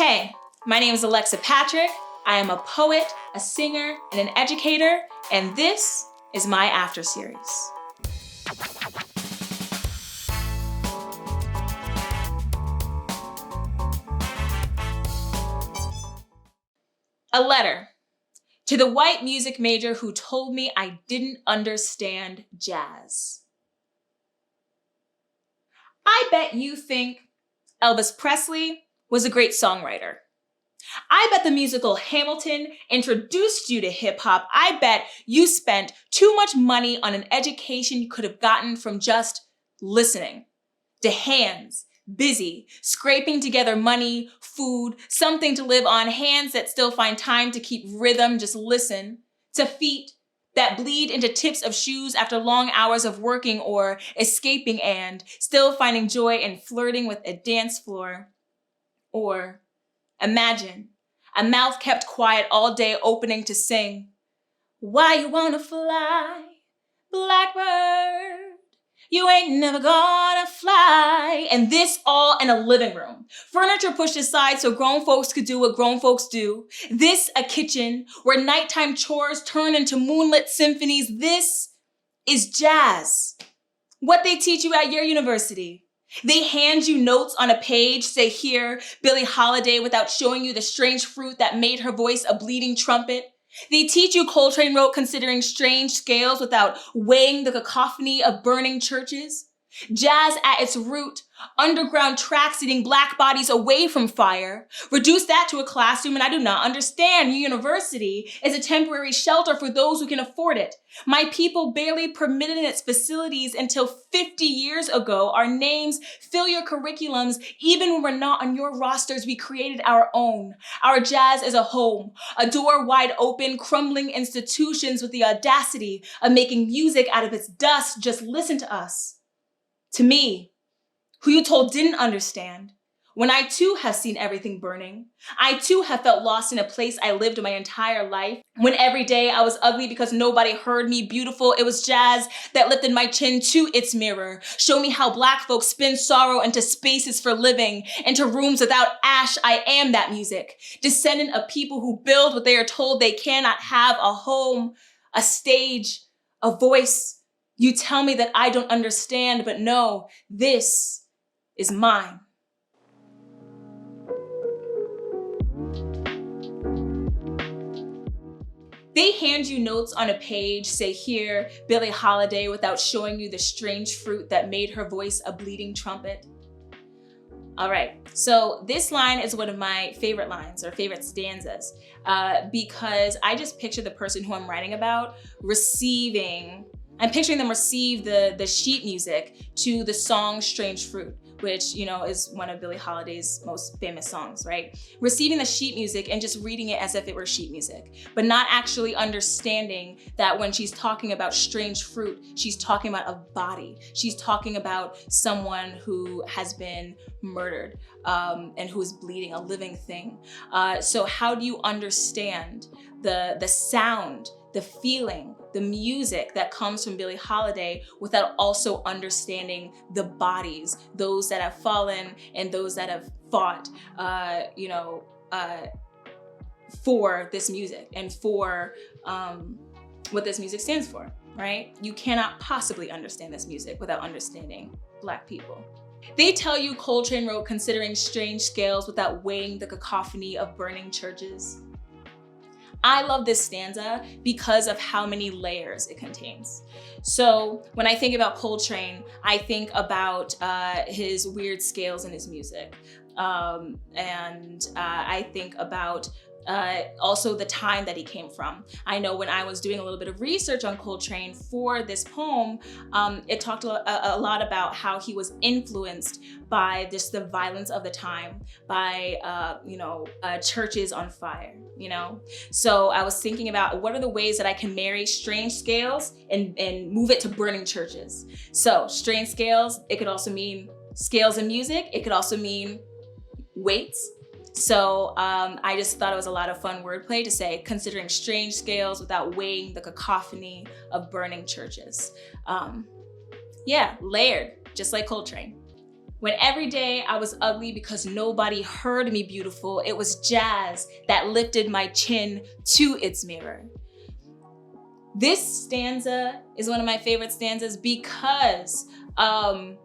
Hey, my name is Alexa Patrick. I am a poet, a singer, and an educator, and this is my After series. A letter to the white music major who told me I didn't understand jazz. I bet you think Elvis Presley was a great songwriter. I bet the musical Hamilton introduced you to hip hop. I bet you spent too much money on an education you could have gotten from just listening. To hands busy, scraping together money, food, something to live on, hands that still find time to keep rhythm, just listen. To feet that bleed into tips of shoes after long hours of working or escaping and still finding joy in flirting with a dance floor. Or imagine a mouth kept quiet all day opening to sing. Why you wanna fly, blackbird? You ain't never gonna fly. And this all in a living room. Furniture pushed aside so grown folks could do what grown folks do. This a kitchen where nighttime chores turn into moonlit symphonies. This is jazz. What they teach you at your university. They hand you notes on a page, say here, Billie Holiday, without showing you the strange fruit that made her voice a bleeding trumpet. They teach you Coltrane wrote considering strange scales without weighing the cacophony of burning churches. Jazz at its root, underground tracks eating black bodies away from fire. Reduce that to a classroom and I do not understand. Your university is a temporary shelter for those who can afford it. My people barely permitted in its facilities until 50 years ago. Our names fill your curriculums. Even when we're not on your rosters, we created our own. Our jazz is a home, a door wide open, crumbling institutions with the audacity of making music out of its dust. Just listen to us. To me, who you told didn't understand, when I too have seen everything burning. I too have felt lost in a place I lived my entire life. When every day I was ugly because nobody heard me beautiful, it was jazz that lifted my chin to its mirror. Show me how black folks spin sorrow into spaces for living, into rooms without ash. I am that music, descendant of people who build what they are told they cannot have, a home, a stage, a voice. You tell me that I don't understand, but no, this is mine. They hand you notes on a page, say here, Billie Holiday, without showing you the strange fruit that made her voice a bleeding trumpet. All right, so this line is one of my favorite lines or favorite stanzas because I just picture the person who I'm writing about I'm picturing them receive the sheet music to the song Strange Fruit, which, is one of Billie Holiday's most famous songs, right? Receiving the sheet music and just reading it as if it were sheet music, but not actually understanding that when she's talking about strange fruit, she's talking about a body. She's talking about someone who has been murdered and who is bleeding, a living thing. So how do you understand the sound, the feeling, the music that comes from Billie Holiday without also understanding the bodies, those that have fallen and those that have fought, for this music and for what this music stands for, right? You cannot possibly understand this music without understanding Black people. They tell you Coltrane wrote considering strange scales without weighing the cacophony of burning churches. I love this stanza because of how many layers it contains. So when I think about Coltrane, I think about his weird scales in his music. I think about also the time that he came from. I know when I was doing a little bit of research on Coltrane for this poem, it talked a lot about how he was influenced by just the violence of the time, by churches on fire, So I was thinking about what are the ways that I can marry strange scales and move it to burning churches. So strange scales, it could also mean scales in music. It could also mean weights. So I just thought it was a lot of fun wordplay to say, considering strange scales without weighing the cacophony of burning churches. Layered, just like Coltrane. When every day I was ugly because nobody heard me beautiful, it was jazz that lifted my chin to its mirror. This stanza is one of my favorite stanzas because every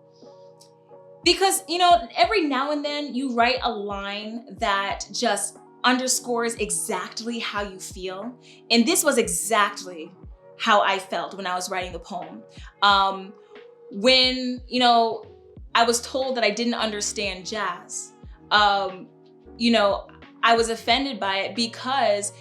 now and then you write a line that just underscores exactly how you feel. And this was exactly how I felt when I was writing the poem. When I was told that I didn't understand jazz, I was offended by it because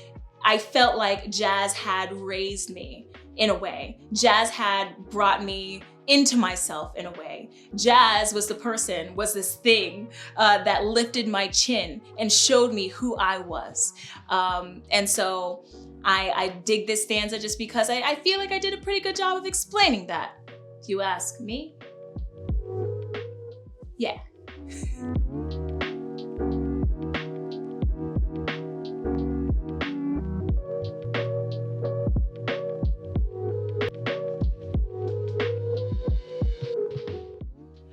I felt like jazz had raised me in a way. Jazz had brought me into myself in a way. Jazz was this thing that lifted my chin and showed me who I was. And so I dig this stanza just because I feel like I did a pretty good job of explaining that, if you ask me. Yeah.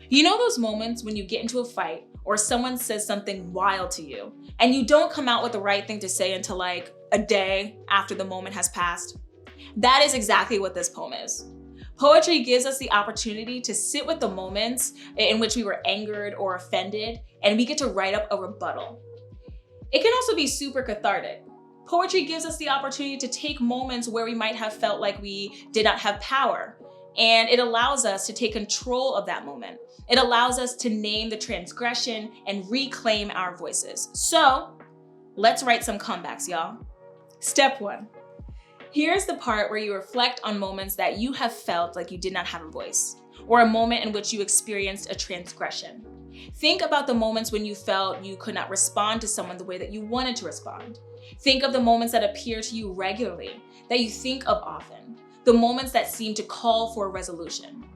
You know those moments when you get into a fight or someone says something wild to you and you don't come out with the right thing to say until like a day after the moment has passed? That is exactly what this poem is. Poetry gives us the opportunity to sit with the moments in which we were angered or offended, and we get to write up a rebuttal. It can also be super cathartic. Poetry gives us the opportunity to take moments where we might have felt like we did not have power, and it allows us to take control of that moment. It allows us to name the transgression and reclaim our voices. So let's write some comebacks, y'all. Step 1. Here's the part where you reflect on moments that you have felt like you did not have a voice, or a moment in which you experienced a transgression. Think about the moments when you felt you could not respond to someone the way that you wanted to respond. Think of the moments that appear to you regularly, that you think of often, the moments that seem to call for a resolution.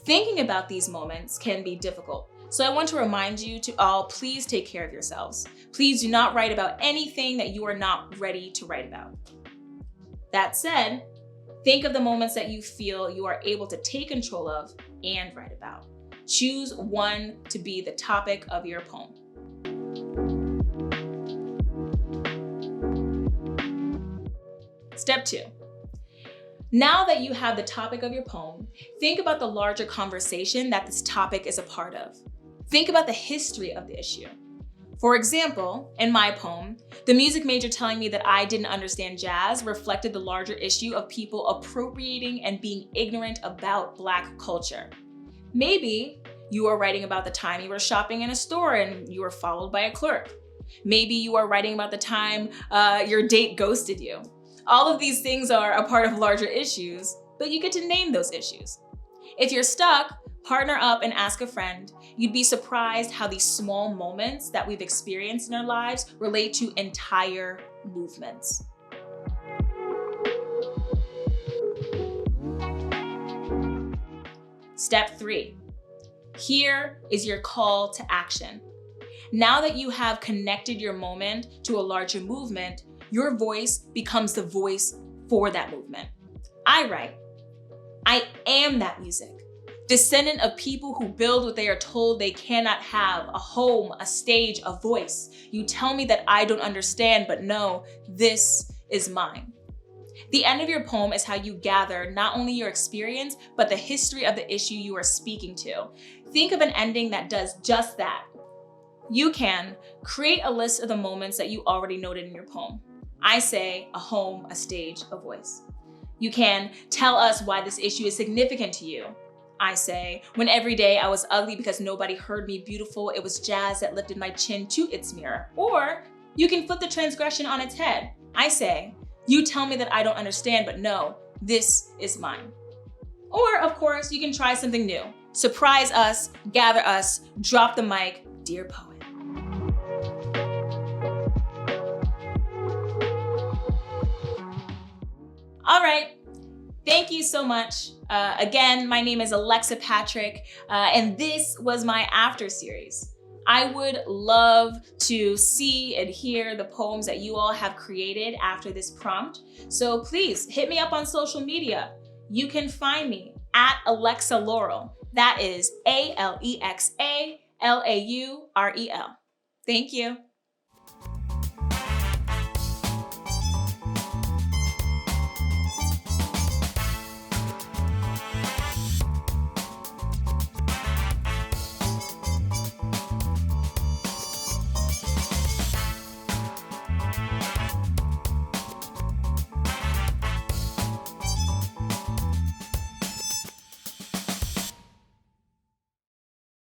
Thinking about these moments can be difficult, so I want to remind you to all please take care of yourselves. Please do not write about anything that you are not ready to write about. That said, think of the moments that you feel you are able to take control of and write about. Choose one to be the topic of your poem. Step 2. Now that you have the topic of your poem, think about the larger conversation that this topic is a part of. Think about the history of the issue. For example, in my poem, the music major telling me that I didn't understand jazz reflected the larger issue of people appropriating and being ignorant about Black culture. Maybe you are writing about the time you were shopping in a store and you were followed by a clerk. Maybe you are writing about the time your date ghosted you. All of these things are a part of larger issues, but you get to name those issues. If you're stuck, partner up and ask a friend. You'd be surprised how these small moments that we've experienced in our lives relate to entire movements. Step 3. Here is your call to action. Now that you have connected your moment to a larger movement, your voice becomes the voice for that movement. I write, I am that music. Descendant of people who build what they are told they cannot have, a home, a stage, a voice. You tell me that I don't understand, but no, this is mine. The end of your poem is how you gather not only your experience, but the history of the issue you are speaking to. Think of an ending that does just that. You can create a list of the moments that you already noted in your poem. I say a home, a stage, a voice. You can tell us why this issue is significant to you. I say, when every day I was ugly because nobody heard me beautiful, it was jazz that lifted my chin to its mirror. Or you can flip the transgression on its head. I say, you tell me that I don't understand, but no, this is mine. Or of course, you can try something new. Surprise us, gather us, drop the mic, dear poet. All right. Thank you so much. Again, my name is Alexa Patrick, and this was my after series. I would love to see and hear the poems that you all have created after this prompt. So please hit me up on social media. You can find me at Alexa Laurel. That is AlexaLaurel. Thank you.